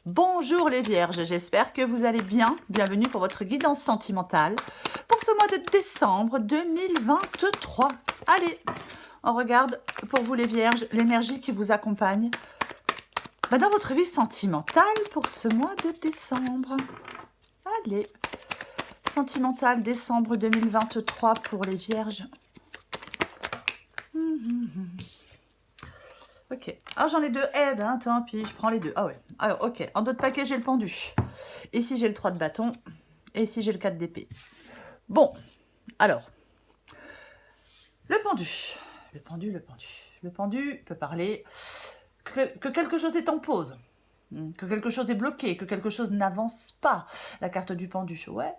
Bonjour les vierges, j'espère que vous allez bien. Bienvenue pour votre guidance sentimentale pour ce mois de décembre 2023. Allez, on regarde pour vous les vierges l'énergie qui vous accompagne dans votre vie sentimentale pour ce mois de décembre. Allez, sentimentale décembre 2023 pour les vierges. Ok, alors j'en ai deux aides, hein, tant pis, je prends les deux. Ah ouais, alors ok, en d'autres paquets j'ai le pendu. Ici j'ai le 3 de bâton, et ici j'ai le 4 d'épée. Bon, alors, le pendu. Le pendu peut parler que quelque chose est en pause, que quelque chose est bloqué, que quelque chose n'avance pas. La carte du pendu, ouais.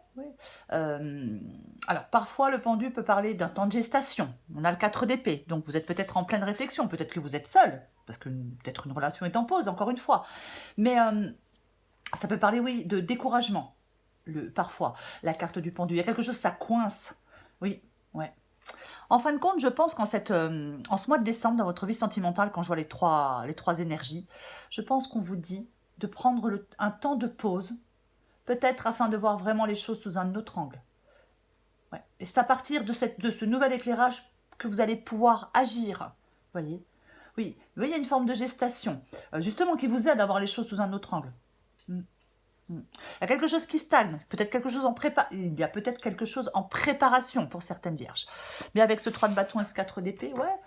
Alors, parfois, le pendu peut parler d'un temps de gestation. On a le 4 d'épée, donc vous êtes peut-être en pleine réflexion, peut-être que vous êtes seul, parce que peut-être une relation est en pause, encore une fois. Mais ça peut parler, oui, de découragement, parfois, la carte du pendu. Il y a quelque chose, ça coince. Oui, ouais. En fin de compte, je pense qu'en en ce mois de décembre, dans votre vie sentimentale, quand je vois les trois énergies, je pense qu'on vous dit de prendre un temps de pause, peut-être afin de voir vraiment les choses sous un autre angle. Ouais. Et c'est à partir de ce nouvel éclirage que vous allez pouvoir agir. Voyez ? Oui, vous voyez, il y a une forme de gestation, justement, qui vous aide à voir les choses sous un autre angle. Il y a quelque chose qui stagne, peut-être quelque chose en il y a peut-être quelque chose en préparation pour certaines vierges. Mais avec ce 3 de bâton et ce 4 d'épée, ouais,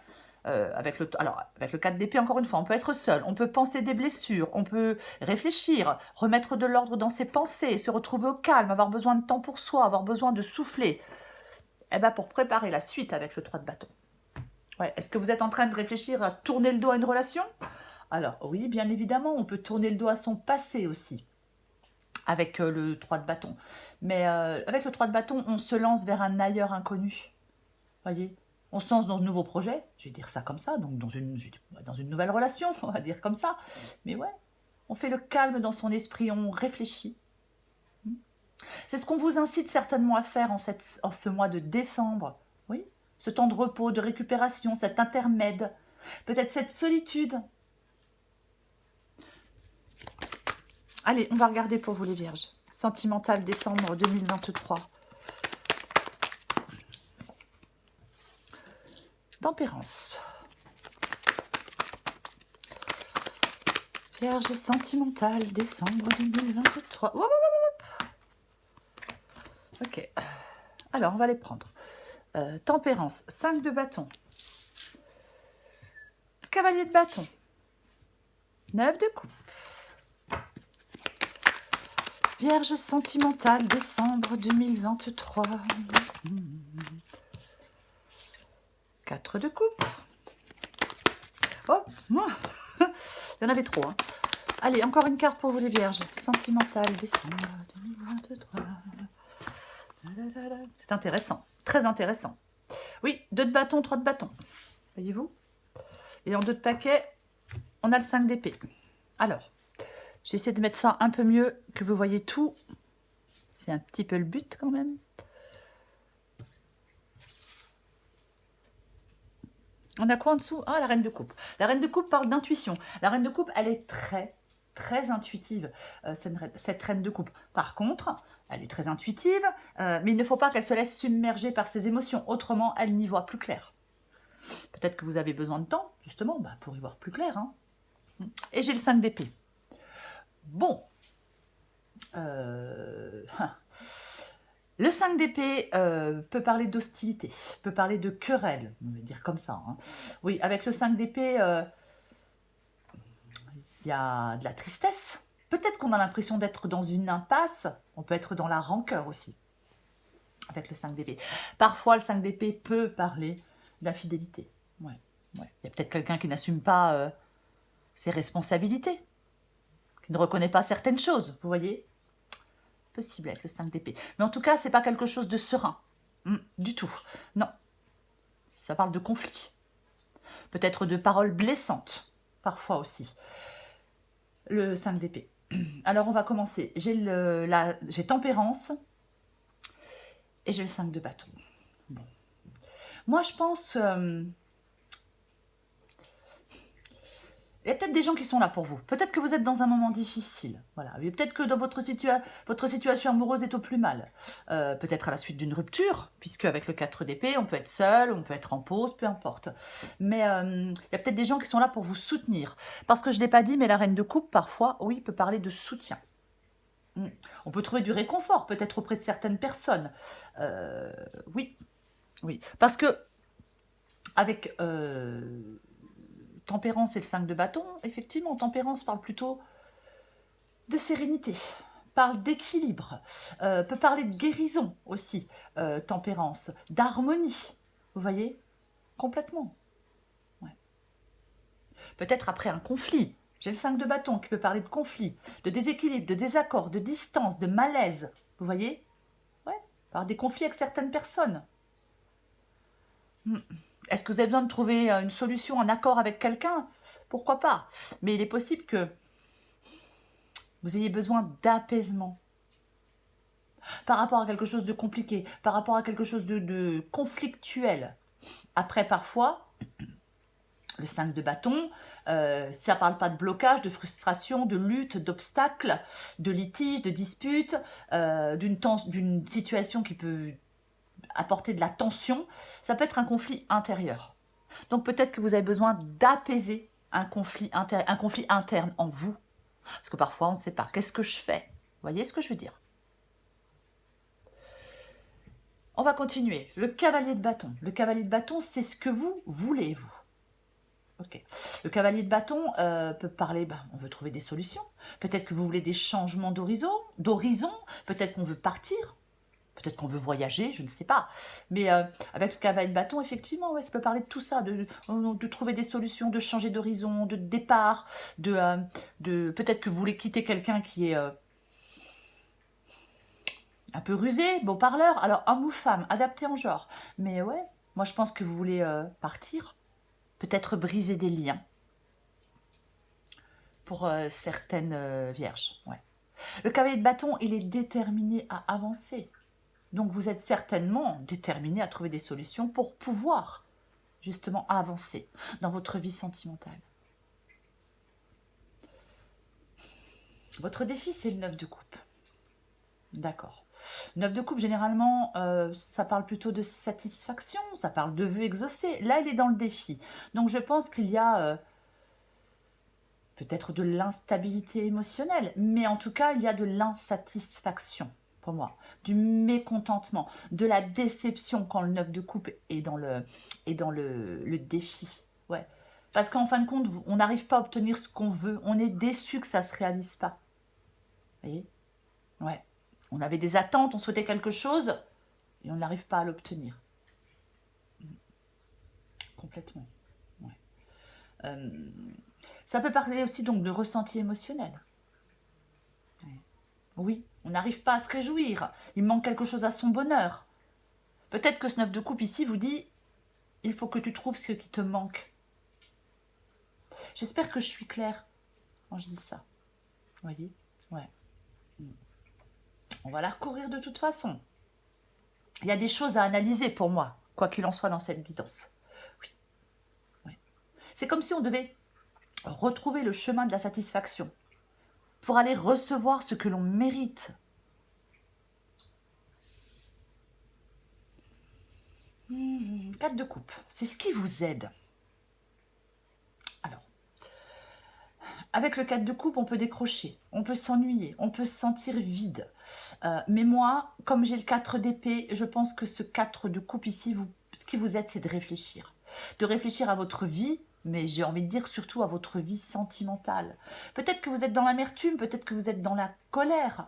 avec le 4 d'épée, encore une fois, on peut être seul, on peut penser des blessures, on peut réfléchir, remettre de l'ordre dans ses pensées, se retrouver au calme, avoir besoin de temps pour soi, avoir besoin de souffler. Eh bien, pour préparer la suite avec le 3 de bâton. Ouais. Est-ce que vous êtes en train de réfléchir à tourner le dos à une relation? Alors, oui, bien évidemment, on peut tourner le dos à son passé aussi, avec le 3 de bâton. Mais avec le 3 de bâton, on se lance vers un ailleurs inconnu. Voyez, on se lance dans de nouveaux projets, je vais dire ça comme ça, donc dans une nouvelle relation, on va dire comme ça. Mais ouais, on fait le calme dans son esprit, on réfléchit. C'est ce qu'on vous incite certainement à faire en ce mois de décembre. Oui, ce temps de repos, de récupération, cet intermède, peut-être cette solitude. Allez, on va regarder pour vous les vierges. Sentimental décembre 2023. Tempérance. Vierge sentimentale décembre 2023. Ok. Alors, on va les prendre. Tempérance, 5 de bâton. Cavalier de bâton. 9 de coupe. Vierge sentimentale, décembre 2023. 4 de coupe. Oh, moi, il y en avait trop. Hein. Allez, encore une carte pour vous les vierges. Sentimentale, décembre 2023. C'est intéressant, très intéressant. Oui, 2 de bâton, 3 de bâton. Voyez-vous? Et en 2 de paquet, on a le 5 d'épée. Alors, j'essaie de mettre ça un peu mieux, que vous voyez tout. C'est un petit peu le but quand même. On a quoi en dessous? Ah, la reine de coupe. La reine de coupe parle d'intuition. La reine de coupe, elle est très intuitive, cette reine de coupe. Par contre, elle est très intuitive, mais il ne faut pas qu'elle se laisse submerger par ses émotions. Autrement, elle n'y voit plus clair. Peut-être que vous avez besoin de temps, justement, pour y voir plus clair. Hein. Et j'ai le 5 d'épée. Bon. Le 5 d'épée peut parler d'hostilité, peut parler de querelle, on va dire comme ça. Hein. Oui, avec le 5 d'épée, il y a de la tristesse. Peut-être qu'on a l'impression d'être dans une impasse, on peut être dans la rancœur aussi, avec le 5 d'épée. Parfois, le 5 d'épée peut parler d'infidélité. Ouais. Il y a peut-être quelqu'un qui n'assume pas ses responsabilités, qui ne reconnaît pas certaines choses, vous voyez? Possible avec le 5 d'épée. Mais en tout cas, c'est pas quelque chose de serein. Du tout. Non. Ça parle de conflit. Peut-être de paroles blessantes. Parfois aussi. Le 5 d'épée. Alors, on va commencer. J'ai tempérance. Et j'ai le 5 de bâton. Bon. Moi, je pense... Il y a peut-être des gens qui sont là pour vous. Peut-être que vous êtes dans un moment difficile. Voilà. Peut-être que dans votre situation amoureuse est au plus mal. Peut-être à la suite d'une rupture, puisque avec le 4 d'épée, on peut être seul, on peut être en pause, peu importe. Mais il y a peut-être des gens qui sont là pour vous soutenir. Parce que je ne l'ai pas dit, mais la reine de coupe, parfois, oui, peut parler de soutien. On peut trouver du réconfort, peut-être auprès de certaines personnes. Oui, oui. Parce que avec Tempérance et le 5 de bâton, effectivement, Tempérance parle plutôt de sérénité, parle d'équilibre, peut parler de guérison aussi, Tempérance, d'harmonie, vous voyez, complètement. Ouais. Peut-être après un conflit, j'ai le 5 de bâton qui peut parler de conflit, de déséquilibre, de désaccord, de distance, de malaise, vous voyez, ouais, par des conflits avec certaines personnes. Est-ce que vous avez besoin de trouver une solution, un accord avec quelqu'un? Pourquoi pas? Mais il est possible que vous ayez besoin d'apaisement par rapport à quelque chose de compliqué, par rapport à quelque chose de conflictuel. Après, parfois, le 5 de bâton, ça ne parle pas de blocage, de frustration, de lutte, d'obstacle, de litige, de dispute, d'une situation qui peut apporter de la tension. Ça peut être un conflit intérieur. Donc peut-être que vous avez besoin d'apaiser un conflit interne en vous. Parce que parfois, on ne sait pas. Qu'est-ce que je fais? Vous voyez ce que je veux dire? On va continuer. Le cavalier de bâton. Le cavalier de bâton, c'est ce que vous voulez, vous. Ok. Le cavalier de bâton peut parler, on veut trouver des solutions. Peut-être que vous voulez des changements d'horizon. Peut-être qu'on veut partir. Peut-être qu'on veut voyager, je ne sais pas. Mais avec le cavalier de bâton, effectivement, ouais, ça peut parler de tout ça, de trouver des solutions, de changer d'horizon, de départ, peut-être que vous voulez quitter quelqu'un qui est un peu rusé, beau parleur. Alors, homme ou femme, adapté en genre. Mais ouais, moi je pense que vous voulez partir, peut-être briser des liens pour certaines vierges. Ouais. Le cavalier de bâton, il est déterminé à avancer. Donc vous êtes certainement déterminé à trouver des solutions pour pouvoir justement avancer dans votre vie sentimentale. Votre défi, c'est le 9 de coupe. D'accord. 9 de coupe, généralement, ça parle plutôt de satisfaction, ça parle de vœux exaucés. Là, il est dans le défi. Donc je pense qu'il y a peut-être de l'instabilité émotionnelle, mais en tout cas, il y a de l'insatisfaction. Pour moi, du mécontentement, de la déception quand le 9 de coupe est dans le défi. Ouais. Parce qu'en fin de compte, on n'arrive pas à obtenir ce qu'on veut. On est déçu que ça ne se réalise pas. Vous voyez? Ouais. On avait des attentes, on souhaitait quelque chose et on n'arrive pas à l'obtenir. Complètement. Ouais. Ça peut parler aussi donc de ressenti émotionnel. Ouais. Oui, on n'arrive pas à se réjouir. Il manque quelque chose à son bonheur. Peut-être que ce 9 de coupe ici vous dit il faut que tu trouves ce qui te manque. J'espère que je suis claire quand je dis ça. Vous voyez? Ouais. On va la recourir de toute façon. Il y a des choses à analyser pour moi, quoi qu'il en soit dans cette guidance. Oui. Ouais. C'est comme si on devait retrouver le chemin de la satisfaction pour aller recevoir ce que l'on mérite. 4 de coupe, c'est ce qui vous aide. Alors, avec le 4 de coupe, on peut décrocher, on peut s'ennuyer, on peut se sentir vide. Mais moi, comme j'ai le 4 d'épée, je pense que ce 4 de coupe ici, ce qui vous aide, c'est de réfléchir. De réfléchir à votre vie, mais j'ai envie de dire surtout à votre vie sentimentale. Peut-être que vous êtes dans l'amertume, peut-être que vous êtes dans la colère.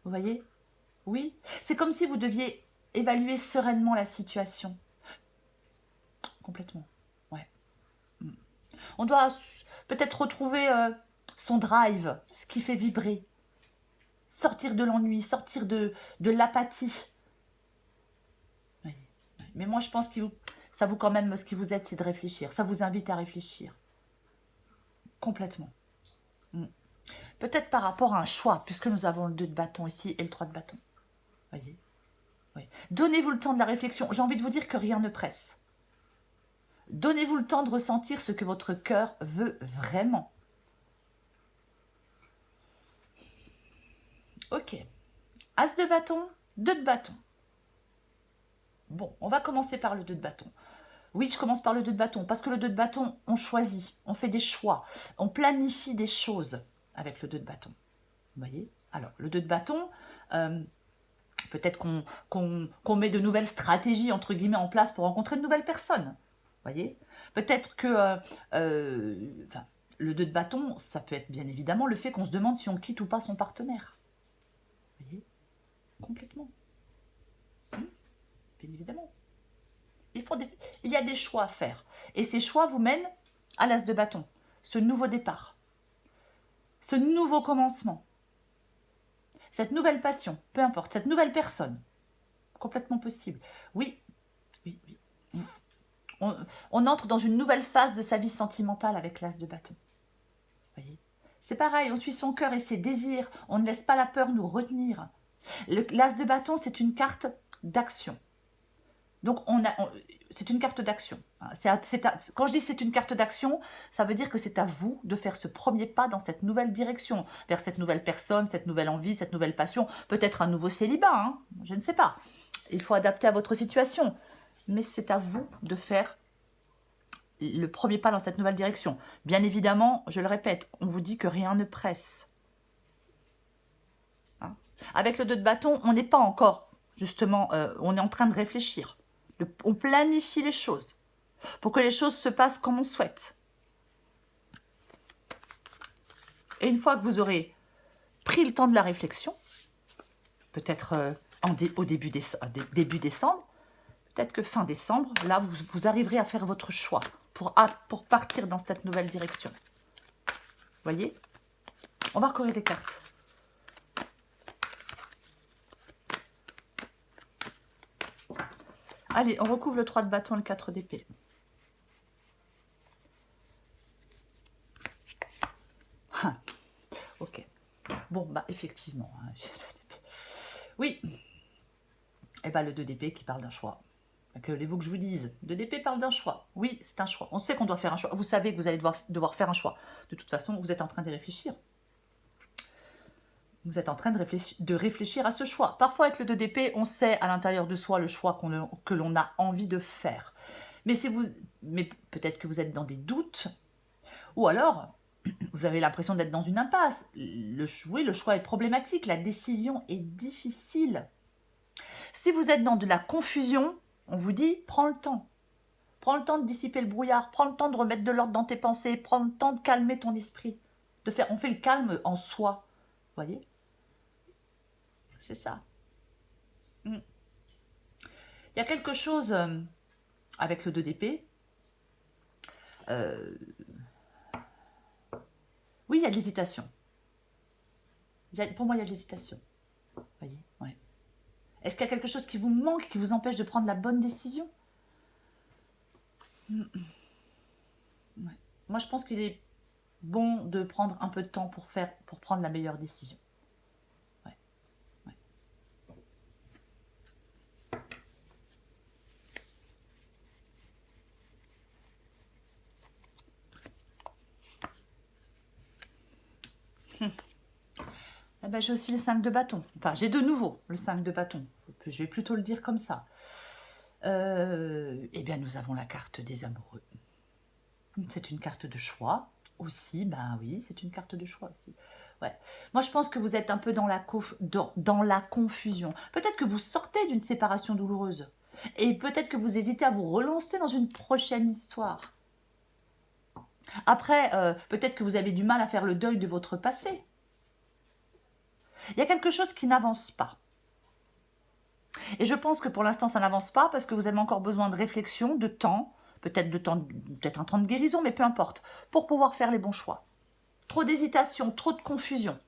Vous voyez? Oui. C'est comme si vous deviez évaluer sereinement la situation. Complètement. Ouais. On doit peut-être retrouver son drive, ce qui fait vibrer. Sortir de l'ennui, sortir de l'apathie. Oui. Mais moi, je pense que ça vous quand même, ce qui vous aide, c'est de réfléchir. Ça vous invite à réfléchir. Complètement. Peut-être par rapport à un choix, puisque nous avons le 2 de bâton ici et le 3 de bâton. Voyez? Oui. Donnez-vous le temps de la réflexion. J'ai envie de vous dire que rien ne presse. Donnez-vous le temps de ressentir ce que votre cœur veut vraiment. Ok. As de bâton, 2 de bâton. Bon, on va commencer par le 2 de bâton. Oui, je commence par le 2 de bâton, parce que le 2 de bâton, on choisit, on fait des choix, on planifie des choses avec le 2 de bâton. Vous voyez? Alors, le 2 de bâton, peut-être qu'on met de nouvelles stratégies, entre guillemets, en place pour rencontrer de nouvelles personnes. Vous voyez? Peut-être que le 2 de bâton, ça peut être bien évidemment le fait qu'on se demande si on quitte ou pas son partenaire. Vous voyez? Complètement. Bien évidemment. Il y a des choix à faire. Et ces choix vous mènent à l'as de bâton. Ce nouveau départ. Ce nouveau commencement. Cette nouvelle passion. Peu importe. Cette nouvelle personne. Complètement possible. Oui. Oui, oui. On entre dans une nouvelle phase de sa vie sentimentale avec l'as de bâton. Vous voyez? C'est pareil. On suit son cœur et ses désirs. On ne laisse pas la peur nous retenir. L'as de bâton, c'est une carte d'action. Donc, c'est une carte d'action. Quand je dis c'est une carte d'action, ça veut dire que c'est à vous de faire ce premier pas dans cette nouvelle direction, vers cette nouvelle personne, cette nouvelle envie, cette nouvelle passion, peut-être un nouveau célibat, hein, je ne sais pas. Il faut adapter à votre situation. Mais c'est à vous de faire le premier pas dans cette nouvelle direction. Bien évidemment, je le répète, on vous dit que rien ne presse. Hein? Avec le 2 de bâton, on n'est pas encore, justement, on est en train de réfléchir. On planifie les choses pour que les choses se passent comme on souhaite. Et une fois que vous aurez pris le temps de la réflexion, peut-être au début décembre, peut-être que fin décembre, là, vous arriverez à faire votre choix pour partir dans cette nouvelle direction. Vous voyez? On va recorrer des cartes. Allez, on recouvre le 3 de bâton et le 4 d'épée. Ok. Bon, bah, effectivement. Oui. Et bah, le 2 d'épée qui parle d'un choix. Que voulez-vous que je vous dise? 2 d'épée parle d'un choix. Oui, c'est un choix. On sait qu'on doit faire un choix. Vous savez que vous allez devoir faire un choix. De toute façon, vous êtes en train d'y réfléchir. Vous êtes en train de réfléchir à ce choix. Parfois, avec le 2 d'épée, on sait à l'intérieur de soi le choix que l'on a envie de faire. Mais peut-être que vous êtes dans des doutes. Ou alors, vous avez l'impression d'être dans une impasse. Oui, le choix est problématique. La décision est difficile. Si vous êtes dans de la confusion, on vous dit, prends le temps. Prends le temps de dissiper le brouillard. Prends le temps de remettre de l'ordre dans tes pensées. Prends le temps de calmer ton esprit. On fait le calme en soi. Vous voyez? C'est ça. Il y a quelque chose avec le 2 d'épée. Oui, il y a de l'hésitation. Pour moi, il y a de l'hésitation. Vous voyez? Ouais. Est-ce qu'il y a quelque chose qui vous manque, qui vous empêche de prendre la bonne décision? Ouais. Moi, je pense qu'il est bon de prendre un peu de temps pour prendre la meilleure décision. Ouais. Ouais. Eh ben, j'ai aussi le 5 de bâton. Enfin, j'ai de nouveau le 5 de bâton. Je vais plutôt le dire comme ça. Eh bien, nous avons la carte des amoureux. C'est une carte de choix aussi. Ben oui, c'est une carte de choix aussi. Ouais. Moi, je pense que vous êtes un peu dans la confusion. Peut-être que vous sortez d'une séparation douloureuse. Et peut-être que vous hésitez à vous relancer dans une prochaine histoire. Après, peut-être que vous avez du mal à faire le deuil de votre passé. Il y a quelque chose qui n'avance pas. Et je pense que pour l'instant, ça n'avance pas parce que vous avez encore besoin de réflexion, de temps, peut-être un temps de guérison, mais peu importe, pour pouvoir faire les bons choix. Trop d'hésitation, trop de confusion.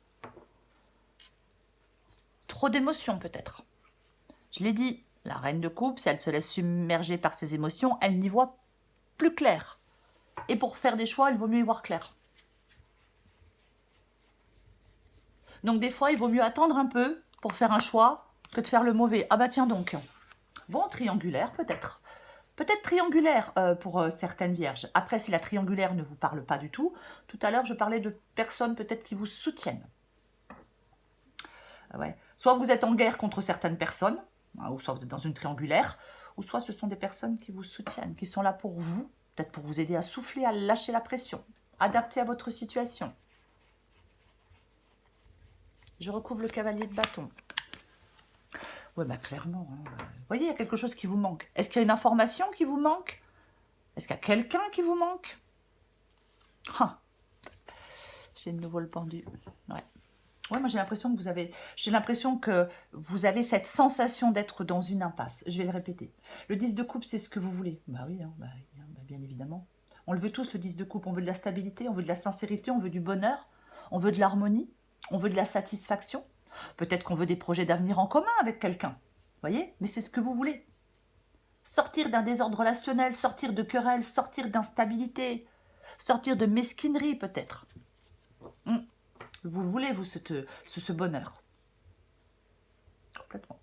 Trop d'émotions peut-être. Je l'ai dit, la reine de coupe, si elle se laisse submerger par ses émotions, elle n'y voit plus clair. Et pour faire des choix, il vaut mieux y voir clair. Donc des fois, il vaut mieux attendre un peu pour faire un choix que de faire le mauvais. Ah bah tiens donc. Bon, triangulaire peut-être. Peut-être triangulaire pour certaines vierges. Après, si la triangulaire ne vous parle pas du tout, tout à l'heure, je parlais de personnes peut-être qui vous soutiennent. Ouais. Soit vous êtes en guerre contre certaines personnes, hein, ou soit vous êtes dans une triangulaire, ou soit ce sont des personnes qui vous soutiennent, qui sont là pour vous, peut-être pour vous aider à souffler, à lâcher la pression, adapter à votre situation. Je recouvre le cavalier de bâton. Ouais, bah clairement. Hein, vous voyez, il y a quelque chose qui vous manque. Est-ce qu'il y a une information qui vous manque? Est-ce qu'il y a quelqu'un qui vous manque? Ah, j'ai de nouveau le pendu. Ouais. Ouais, moi j'ai l'impression que vous avez cette sensation d'être dans une impasse. Je vais le répéter. Le 10 de coupe, c'est ce que vous voulez. Bah oui, hein, bien évidemment. On le veut tous, le 10 de coupe. On veut de la stabilité, on veut de la sincérité, on veut du bonheur, on veut de l'harmonie, on veut de la satisfaction. Peut-être qu'on veut des projets d'avenir en commun avec quelqu'un. Voyez? Mais c'est ce que vous voulez. Sortir d'un désordre relationnel, sortir de querelles, sortir d'instabilité, sortir de mesquinerie peut-être. Vous voulez, vous, ce bonheur. Complètement.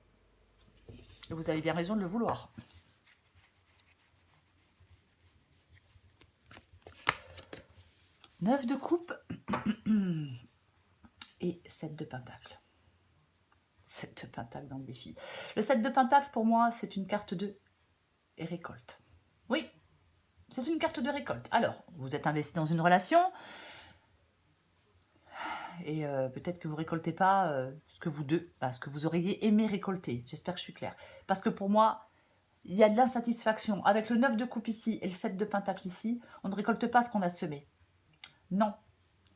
Et vous avez bien raison de le vouloir. Neuf de coupe et 7 de pentacle. 7 de pentacle dans le défi. Le 7 de pentacle, pour moi, c'est une carte de récolte. Oui, c'est une carte de récolte. Alors, vous êtes investi dans une relation et peut-être que vous ne récoltez pas ce que vous auriez aimé récolter. J'espère que je suis claire. Parce que pour moi, il y a de l'insatisfaction. Avec le 9 de coupe ici et le 7 de pentacle ici, on ne récolte pas ce qu'on a semé. Non,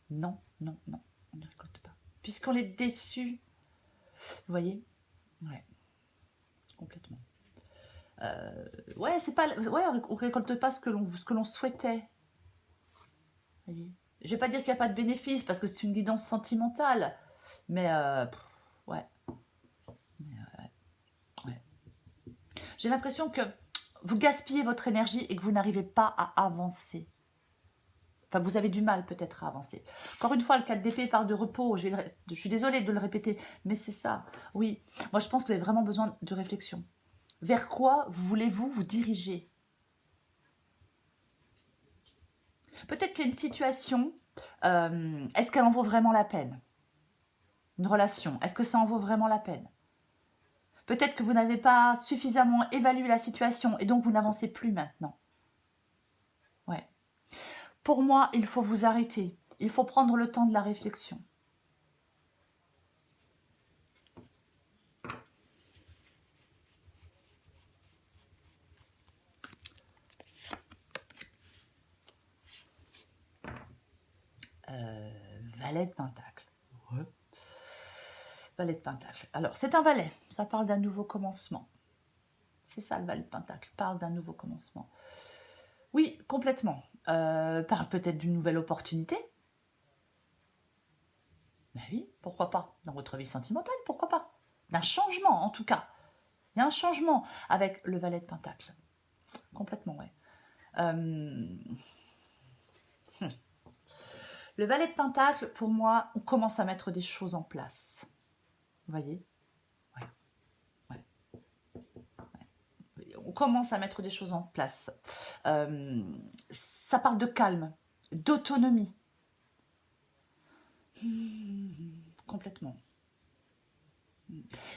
non, non, non, on ne récolte pas. Puisqu'on est déçu. Vous voyez? Ouais, complètement. Ouais, c'est pas, ouais, on récolte pas ce que l'on souhaitait. Vous voyez? Je vais pas dire qu'il n'y a pas de bénéfice parce que c'est une guidance sentimentale, mais ouais. Ouais. J'ai l'impression que vous gaspillez votre énergie et que vous n'arrivez pas à avancer. Enfin, vous avez du mal peut-être à avancer. Encore une fois, le 4 d'épée parle de repos. Je suis désolée de le répéter, mais c'est ça. Oui, moi je pense que vous avez vraiment besoin de réflexion. Vers quoi voulez-vous vous diriger? Peut-être qu'il y a une situation, est-ce qu'elle en vaut vraiment la peine? Une relation, est-ce que ça en vaut vraiment la peine? Peut-être que vous n'avez pas suffisamment évalué la situation et donc vous n'avancez plus maintenant. Ouais. Pour moi, il faut vous arrêter. Il faut prendre le temps de la réflexion. Valet de Pentacle. Ouais. Valet de Pentacle. Alors, c'est un valet. Ça parle d'un nouveau commencement. C'est ça, le Valet de Pentacle. Parle d'un nouveau commencement. Oui, complètement. Parle peut-être d'une nouvelle opportunité. Ben oui, pourquoi pas? Dans votre vie sentimentale, pourquoi pas? D'un changement, en tout cas. Il y a un changement avec le Valet de Pentacle. Complètement, ouais. Le Valet de Pentacle, pour moi, on commence à mettre des choses en place. Vous voyez? Ouais. On commence à mettre des choses en place. Ça parle de calme, d'autonomie. Complètement.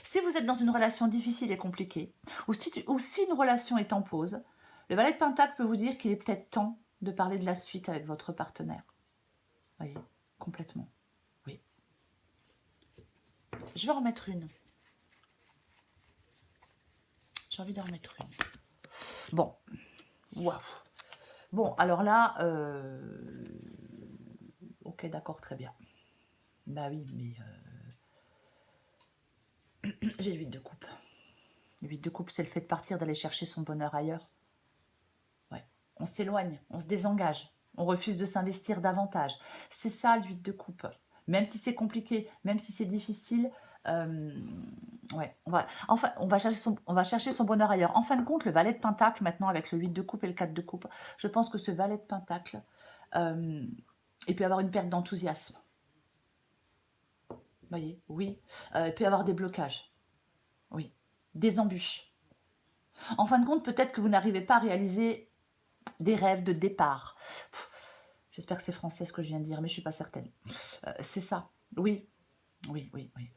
Si vous êtes dans une relation difficile et compliquée, ou si une relation est en pause, le Valet de Pentacle peut vous dire qu'il est peut-être temps de parler de la suite avec votre partenaire. Vous voyez? Complètement. Oui. Je vais en remettre une. J'ai envie d'en remettre une. Bon. Waouh. Bon, alors là, ok, d'accord, très bien. Bah oui, mais j'ai le 8 de coupe. Le 8 de coupe, c'est le fait de partir, d'aller chercher son bonheur ailleurs. Ouais. On s'éloigne, on se désengage, on refuse de s'investir davantage. C'est ça, le 8 de coupe. Même si c'est compliqué, même si c'est difficile, ouais, on va chercher son bonheur ailleurs. En fin de compte, le Valet de Pentacle, maintenant, avec le 8 de coupe et le 4 de coupe, je pense que ce Valet de Pentacle, il peut y avoir une perte d'enthousiasme. Voyez, oui. Il peut y avoir des blocages. Oui. Des embûches. En fin de compte, peut-être que vous n'arrivez pas à réaliser des rêves de départ. J'espère que c'est français ce que je viens de dire, mais je ne suis pas certaine. C'est ça. Oui, oui, oui, oui.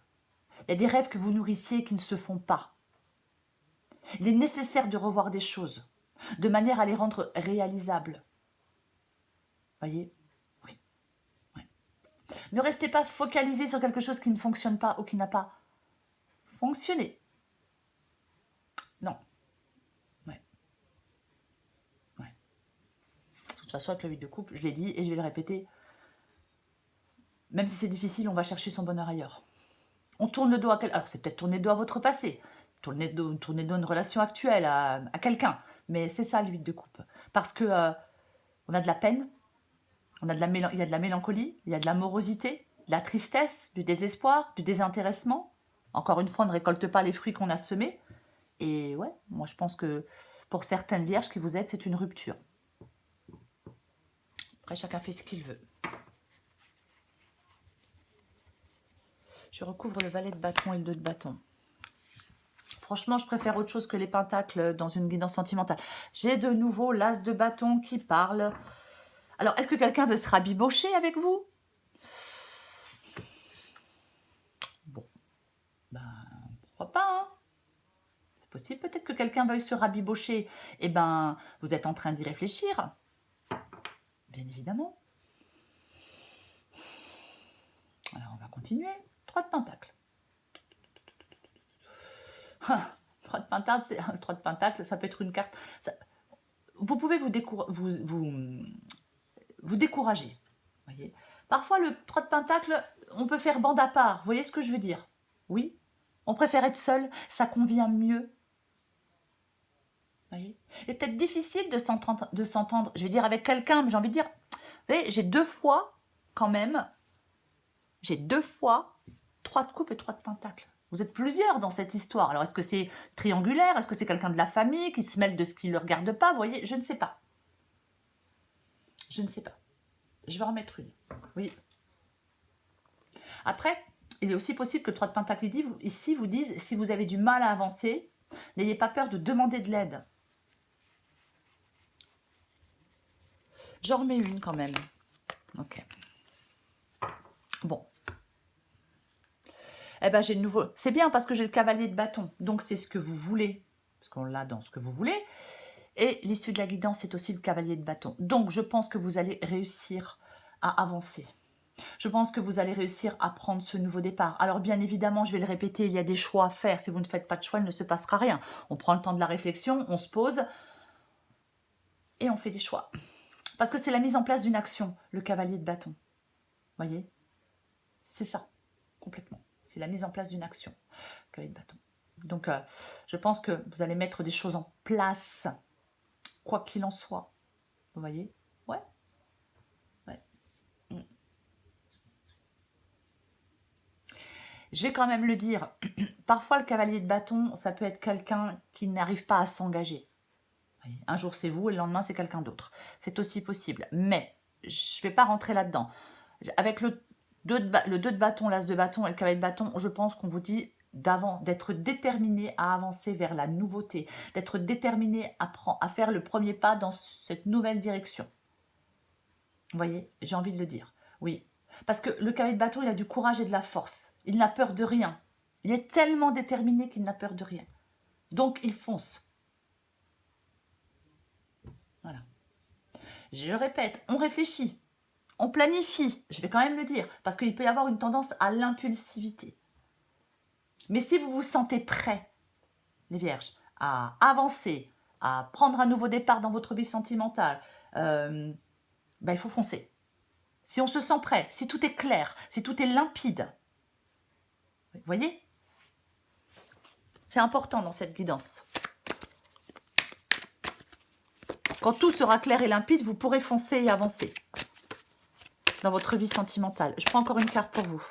Il y a des rêves que vous nourrissiez qui ne se font pas. Il est nécessaire de revoir des choses, de manière à les rendre réalisables. Voyez? Oui. Ouais. Ne restez pas focalisé sur quelque chose qui ne fonctionne pas ou qui n'a pas fonctionné. Non. Ouais. Ouais. De toute façon, avec le 8 de coupe, je l'ai dit et je vais le répéter, même si c'est difficile, on va chercher son bonheur ailleurs. On tourne le dos à quelqu'un. Alors, c'est peut-être tourner le dos à votre passé, tourner le dos à une relation actuelle, à quelqu'un. Mais c'est ça, le 8 de coupe. Parce que on a de la peine, il y a de la mélancolie, il y a de la morosité, de la tristesse, du désespoir, du désintéressement. Encore une fois, on ne récolte pas les fruits qu'on a semés. Et ouais, moi je pense que pour certaines vierges qui vous aident, c'est une rupture. Après, chacun fait ce qu'il veut. Je recouvre le valet de bâton et le 2 de bâton. Franchement, je préfère autre chose que les pentacles dans une guidance sentimentale. J'ai de nouveau l'as de bâton qui parle. Alors, est-ce que quelqu'un veut se rabibocher avec vous? Bon, ben, pourquoi pas, hein? C'est possible, peut-être que quelqu'un veuille se rabibocher. Eh ben, vous êtes en train d'y réfléchir. Bien évidemment. Alors, on va continuer. 3 de pentacles. 3 de pentacles, 3 de pentacles, ça peut être une carte. Vous pouvez vous décourager. Voyez. Parfois, le 3 de pentacle, on peut faire bande à part. Vous voyez ce que je veux dire? Oui. On préfère être seul, ça convient mieux. Voyez. Il est peut-être difficile de s'entendre, je vais dire, avec quelqu'un, mais j'ai envie de dire, vous voyez, j'ai 2 fois, quand même, j'ai 2 fois 3 de coupe et 3 de pentacle. Vous êtes plusieurs dans cette histoire. Alors, est-ce que c'est triangulaire? Est-ce que c'est quelqu'un de la famille qui se mêle de ce qui ne le regarde pas? Vous voyez, je ne sais pas. Je ne sais pas. Je vais en mettre une. Oui. Après, il est aussi possible que le 3 de pentacle ici vous dise, si vous avez du mal à avancer, n'ayez pas peur de demander de l'aide. J'en remets une quand même. Ok. Bon. Eh ben, j'ai le nouveau. C'est bien parce que j'ai le cavalier de bâton. Donc, c'est ce que vous voulez. Parce qu'on l'a dans ce que vous voulez. Et l'issue de la guidance, c'est aussi le cavalier de bâton. Donc, je pense que vous allez réussir à avancer. Je pense que vous allez réussir à prendre ce nouveau départ. Alors, bien évidemment, je vais le répéter, il y a des choix à faire. Si vous ne faites pas de choix, il ne se passera rien. On prend le temps de la réflexion, on se pose et on fait des choix. Parce que c'est la mise en place d'une action, le cavalier de bâton. Voyez? C'est ça, complètement. C'est la mise en place d'une action, le cavalier de bâton. Donc, je pense que vous allez mettre des choses en place, quoi qu'il en soit. Vous voyez? Ouais. Ouais. Je vais quand même le dire, parfois le cavalier de bâton, ça peut être quelqu'un qui n'arrive pas à s'engager. Un jour c'est vous et le lendemain c'est quelqu'un d'autre. C'est aussi possible. Mais je ne vais pas rentrer là-dedans. Avec le 2 de bâton, l'as de bâton et le cavalier de bâton, je pense qu'on vous dit d'être déterminé à avancer vers la nouveauté, d'être déterminé à faire le premier pas dans cette nouvelle direction. Vous voyez, j'ai envie de le dire. Oui, parce que le cavalier de bâton, il a du courage et de la force. Il n'a peur de rien. Il est tellement déterminé qu'il n'a peur de rien. Donc, il fonce. Voilà. Je le répète, on réfléchit, on planifie, je vais quand même le dire, parce qu'il peut y avoir une tendance à l'impulsivité. Mais si vous vous sentez prêt, les vierges, à avancer, à prendre un nouveau départ dans votre vie sentimentale, il faut foncer. Si on se sent prêt, si tout est clair, si tout est limpide, vous voyez? C'est important dans cette guidance. Quand tout sera clair et limpide, vous pourrez foncer et avancer dans votre vie sentimentale. Je prends encore une carte pour vous.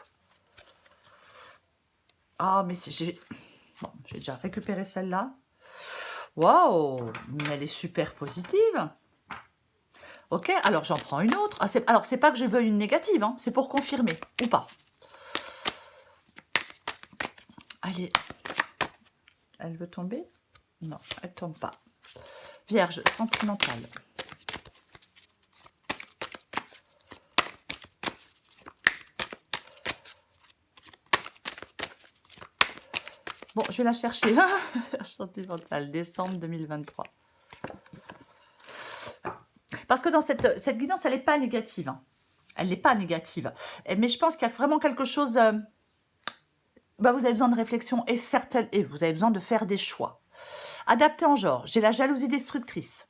Ah, mais j'ai déjà récupéré celle-là. Waouh, mais elle est super positive. Ok, alors j'en prends une autre. Alors, c'est pas que je veuille une négative, hein, c'est pour confirmer, ou pas. Allez. Elle veut tomber? Non, elle tombe pas. Vierge, sentimentale. Bon, je vais la chercher. Sentimentale, décembre 2023. Parce que dans cette guidance, elle n'est pas négative. Hein. Elle n'est pas négative. Mais je pense qu'il y a vraiment quelque chose... vous avez besoin de réflexion et vous avez besoin de faire des choix. Adapté en genre, j'ai la jalousie destructrice.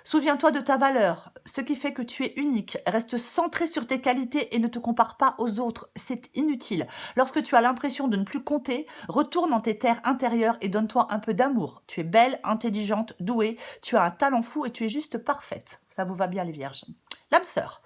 Souviens-toi de ta valeur, ce qui fait que tu es unique. Reste centré sur tes qualités et ne te compare pas aux autres, c'est inutile. Lorsque tu as l'impression de ne plus compter, retourne dans tes terres intérieures et donne-toi un peu d'amour. Tu es belle, intelligente, douée, tu as un talent fou et tu es juste parfaite. Ça vous va bien les vierges. L'âme sœur.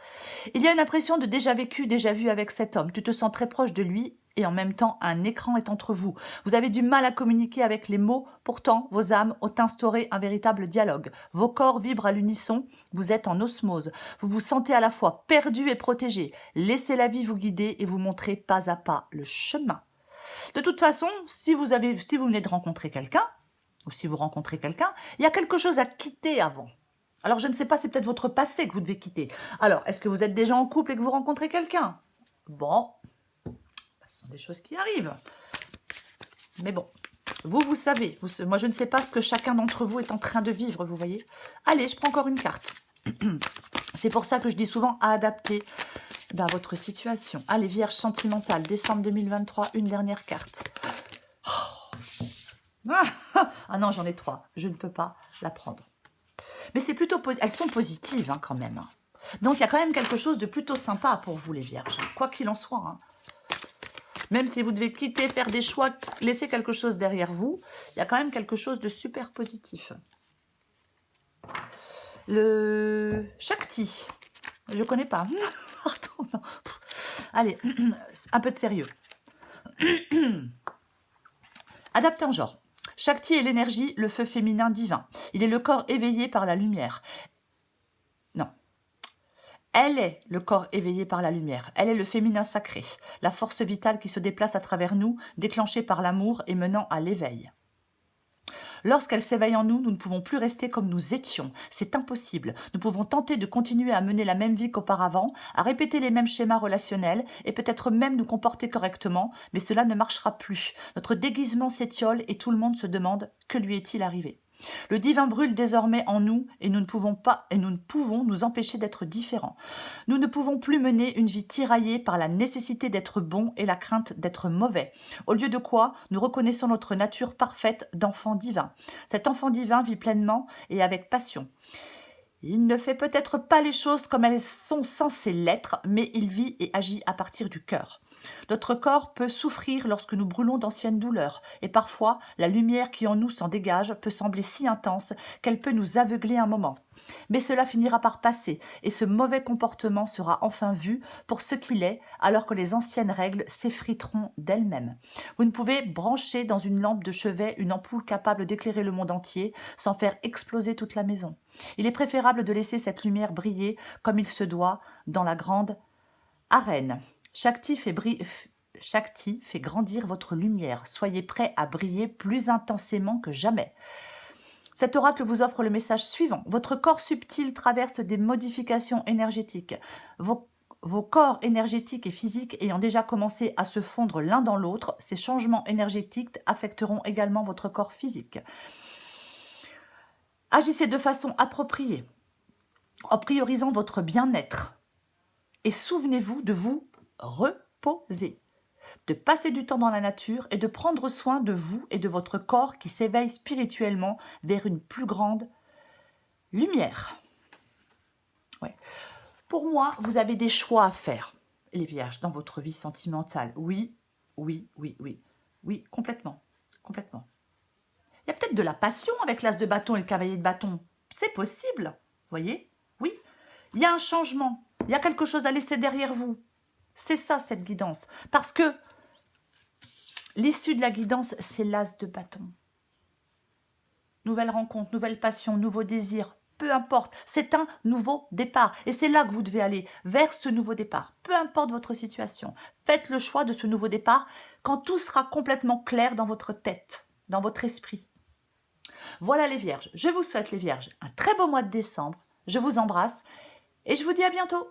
Il y a une impression de déjà vécu, déjà vu avec cet homme. Tu te sens très proche de lui et en même temps, un écran est entre vous. Vous avez du mal à communiquer avec les mots. Pourtant, vos âmes ont instauré un véritable dialogue. Vos corps vibrent à l'unisson. Vous êtes en osmose. Vous vous sentez à la fois perdu et protégé. Laissez la vie vous guider et vous montrer pas à pas le chemin. De toute façon, si vous venez de rencontrer quelqu'un, ou si vous rencontrez quelqu'un, il y a quelque chose à quitter avant. Alors, je ne sais pas, c'est peut-être votre passé que vous devez quitter. Alors, est-ce que vous êtes déjà en couple et que vous rencontrez quelqu'un? Bon, ce sont des choses qui arrivent. Mais bon, vous savez. Moi, je ne sais pas ce que chacun d'entre vous est en train de vivre, vous voyez. Allez, je prends encore une carte. C'est pour ça que je dis souvent à adapter votre situation. Allez, Vierge sentimentale, décembre 2023, une dernière carte. Ah non, j'en ai 3. Je ne peux pas la prendre. Mais c'est plutôt elles sont positives hein, quand même. Hein. Donc il y a quand même quelque chose de plutôt sympa pour vous les vierges. Quoi qu'il en soit. Hein. Même si vous devez quitter, faire des choix, laisser quelque chose derrière vous, il y a quand même quelque chose de super positif. Le Shakti. Je ne connais pas. Pardon, non. Allez, un peu de sérieux. Adapté en genre. Shakti est l'énergie, le feu féminin divin. Il est le corps éveillé par la lumière. Non. Elle est le corps éveillé par la lumière. Elle est le féminin sacré, la force vitale qui se déplace à travers nous, déclenchée par l'amour et menant à l'éveil. Lorsqu'elle s'éveille en nous, nous ne pouvons plus rester comme nous étions. C'est impossible. Nous pouvons tenter de continuer à mener la même vie qu'auparavant, à répéter les mêmes schémas relationnels et peut-être même nous comporter correctement, mais cela ne marchera plus. Notre déguisement s'étiole et tout le monde se demande « Que lui est-il arrivé ?» Le divin brûle désormais en nous et nous ne pouvons nous empêcher d'être différents. Nous ne pouvons plus mener une vie tiraillée par la nécessité d'être bon et la crainte d'être mauvais. Au lieu de quoi, nous reconnaissons notre nature parfaite d'enfant divin. Cet enfant divin vit pleinement et avec passion. Il ne fait peut-être pas les choses comme elles sont censées l'être, mais il vit et agit à partir du cœur. Notre corps peut souffrir lorsque nous brûlons d'anciennes douleurs, et parfois la lumière qui en nous s'en dégage peut sembler si intense qu'elle peut nous aveugler un moment. Mais cela finira par passer, et ce mauvais comportement sera enfin vu pour ce qu'il est, alors que les anciennes règles s'effriteront d'elles-mêmes. Vous ne pouvez brancher dans une lampe de chevet une ampoule capable d'éclairer le monde entier sans faire exploser toute la maison. Il est préférable de laisser cette lumière briller comme il se doit dans la grande arène. Shakti fait grandir votre lumière. Soyez prêts à briller plus intensément que jamais. Cet oracle vous offre le message suivant. Votre corps subtil traverse des modifications énergétiques. Vos corps énergétiques et physiques ayant déjà commencé à se fondre l'un dans l'autre, ces changements énergétiques affecteront également votre corps physique. Agissez de façon appropriée, en priorisant votre bien-être. Et souvenez-vous de vous reposer, de passer du temps dans la nature et de prendre soin de vous et de votre corps qui s'éveille spirituellement vers une plus grande lumière. Ouais. Pour moi, vous avez des choix à faire, les vierges, dans votre vie sentimentale. Oui, complètement, complètement. Il y a peut-être de la passion avec l'as de bâton et le cavalier de bâton. C'est possible, voyez? Oui, il y a un changement, il y a quelque chose à laisser derrière vous. C'est ça, cette guidance. Parce que l'issue de la guidance, c'est l'as de bâton. Nouvelle rencontre, nouvelle passion, nouveau désir, peu importe. C'est un nouveau départ. Et c'est là que vous devez aller, vers ce nouveau départ. Peu importe votre situation. Faites le choix de ce nouveau départ quand tout sera complètement clair dans votre tête, dans votre esprit. Voilà les Vierges. Je vous souhaite, les Vierges, un très beau mois de décembre. Je vous embrasse et je vous dis à bientôt.